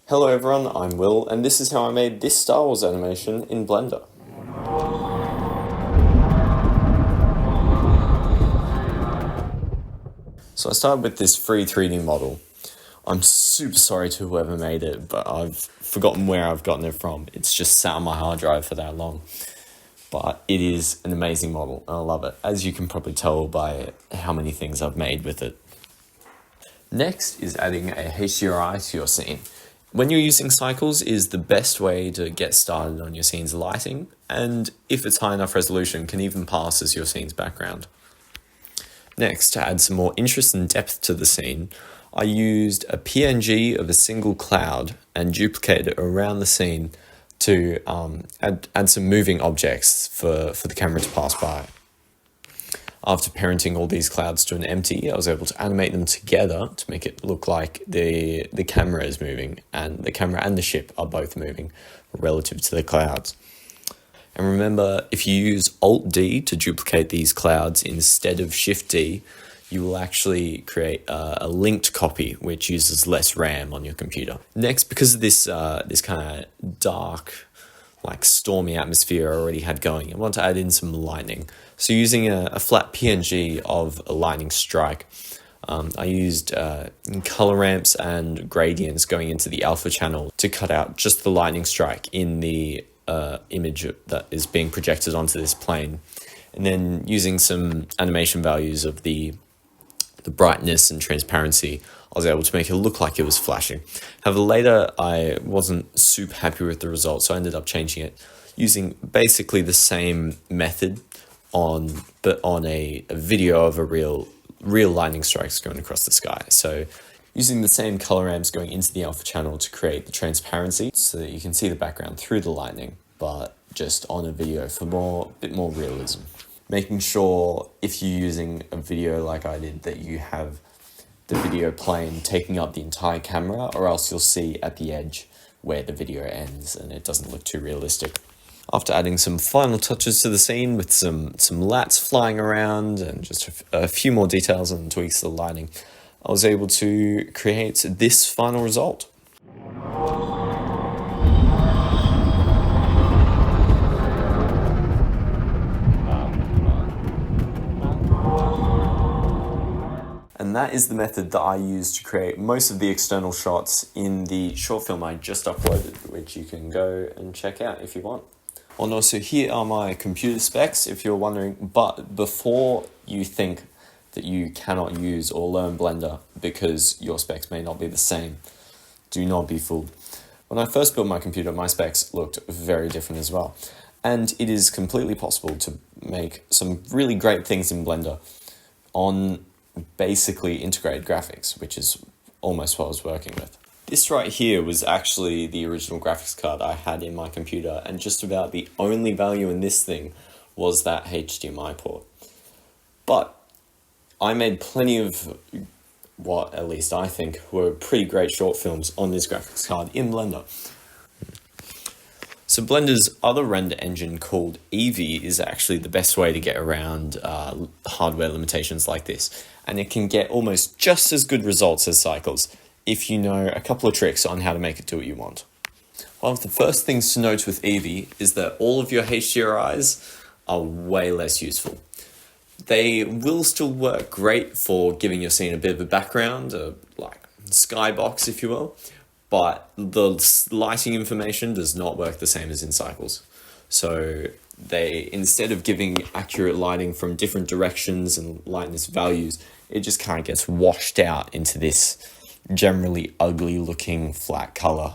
Hello everyone, I'm Will, and this is how I made this Star Wars animation in Blender. So I started with this free 3D model. I'm super sorry to whoever made it, but I've forgotten where I've gotten it from. It's just sat on my hard drive for that long. But it is an amazing model, and I love it, as you can probably tell by how many things I've made with it. Next is adding a HDRI to your scene. When you're using Cycles is the best way to get started on your scene's lighting, and if it's high enough resolution, can even pass as your scene's background. Next, to add some more interest and depth to the scene, I used a PNG of a single cloud and duplicated it around the scene to add some moving objects for the camera to pass by. After parenting all these clouds to an empty, I was able to animate them together to make it look like the camera is moving, and the camera and the ship are both moving relative to the clouds. And remember, if you use Alt-D to duplicate these clouds instead of Shift-D, you will actually create a linked copy, which uses less RAM on your computer. Next, because of this kind of dark, like stormy atmosphere I already had going, I want to add in some lightning. So using a flat PNG of a lightning strike, I used color ramps and gradients going into the alpha channel to cut out just the lightning strike in the image that is being projected onto this plane. And then using some animation values of the brightness and transparency, I was able to make it look like it was flashing. However, later I wasn't super happy with the result, so I ended up changing it using basically the same method but on a video of a real lightning strikes going across the sky. So using the same color ramps going into the alpha channel to create the transparency so that you can see the background through the lightning, but just on a video for a bit more realism. Making sure if you're using a video like I did that you have the video plane taking up the entire camera, or else you'll see at the edge where the video ends and it doesn't look too realistic. After adding some final touches to the scene with some lats flying around and just a few more details and tweaks to the lighting, I was able to create this final result. And that is the method that I used to create most of the external shots in the short film I just uploaded, which you can go and check out if you want. Oh no, so here are my computer specs if you're wondering, but before you think that you cannot use or learn Blender because your specs may not be the same, do not be fooled. When I first built my computer, my specs looked very different as well. And it is completely possible to make some really great things in Blender on basically integrated graphics, which is almost what I was working with. This right here was actually the original graphics card I had in my computer, and just about the only value in this thing was that HDMI port. But I made plenty of what, at least I think, were pretty great short films on this graphics card in Blender. So Blender's other render engine called EEVEE is actually the best way to get around hardware limitations like this, and it can get almost just as good results as Cycles if you know a couple of tricks on how to make it do what you want. One of the first things to note with EEVEE is that all of your HDRIs are way less useful. They will still work great for giving your scene a bit of a background, like skybox if you will, but the lighting information does not work the same as in Cycles. So they, instead of giving accurate lighting from different directions and lightness values, it just kind of gets washed out into this generally ugly looking flat color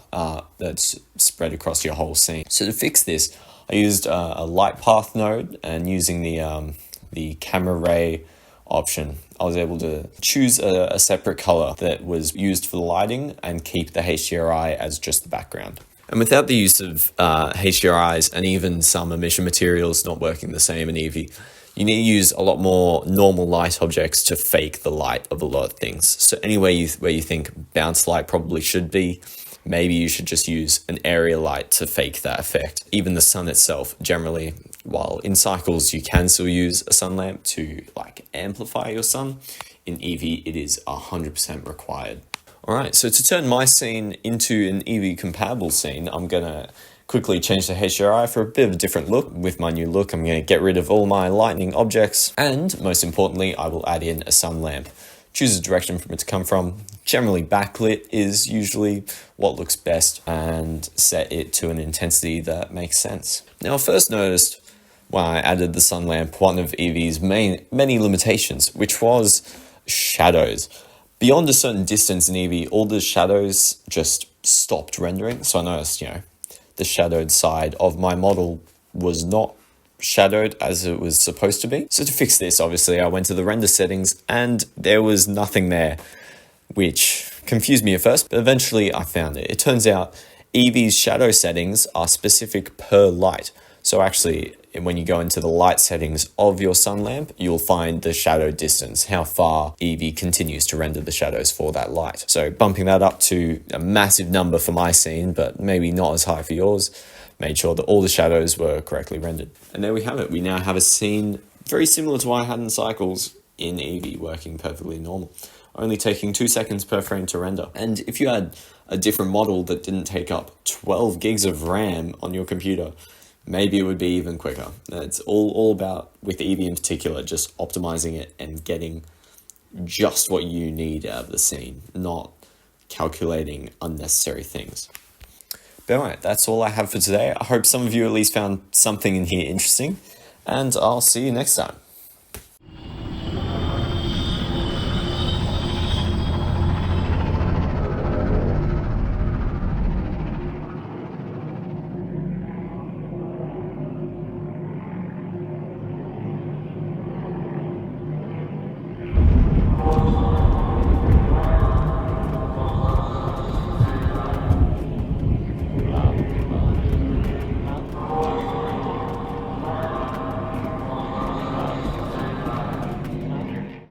that's spread across your whole scene. So to fix this, I used a light path node, and using the camera ray option, I was able to choose a separate color that was used for the lighting and keep the HDRI as just the background. And without the use of HDRIs and even some emission materials not working the same in EEVEE, you need to use a lot more normal light objects to fake the light of a lot of things. So anywhere where you think bounce light probably should be, maybe you should just use an area light to fake that effect. Even the sun itself, generally, while in Cycles you can still use a sun lamp to like amplify your sun, in EEVEE it is 100% required. Alright, so to turn my scene into an EEVEE compatible scene, I'm gonna quickly change the HDRI for a bit of a different look. With my new look, I'm gonna get rid of all my lightning objects, and most importantly, I will add in a sun lamp. Choose a direction for it to come from. Generally backlit is usually what looks best, and set it to an intensity that makes sense. Now I first noticed when I added the sun lamp one of EEVEE's many limitations, which was shadows. Beyond a certain distance in EEVEE, all the shadows just stopped rendering. So I noticed, the shadowed side of my model was not shadowed as it was supposed to be. So to fix this, obviously, I went to the render settings and there was nothing there, which confused me at first, but eventually I found it. It turns out EEVEE's shadow settings are specific per light. So actually, when you go into the light settings of your sun lamp, you'll find the shadow distance, how far EEVEE continues to render the shadows for that light. So bumping that up to a massive number for my scene, but maybe not as high for yours, made sure that all the shadows were correctly rendered. And there we have it. We now have a scene very similar to what I had in Cycles in EEVEE, working perfectly normal, only taking 2 seconds per frame to render. And if you had a different model that didn't take up 12 gigs of RAM on your computer, maybe it would be even quicker. It's all about, with EEVEE in particular, just optimizing it and getting just what you need out of the scene, not calculating unnecessary things. But anyway, that's all I have for today. I hope some of you at least found something in here interesting, and I'll see you next time.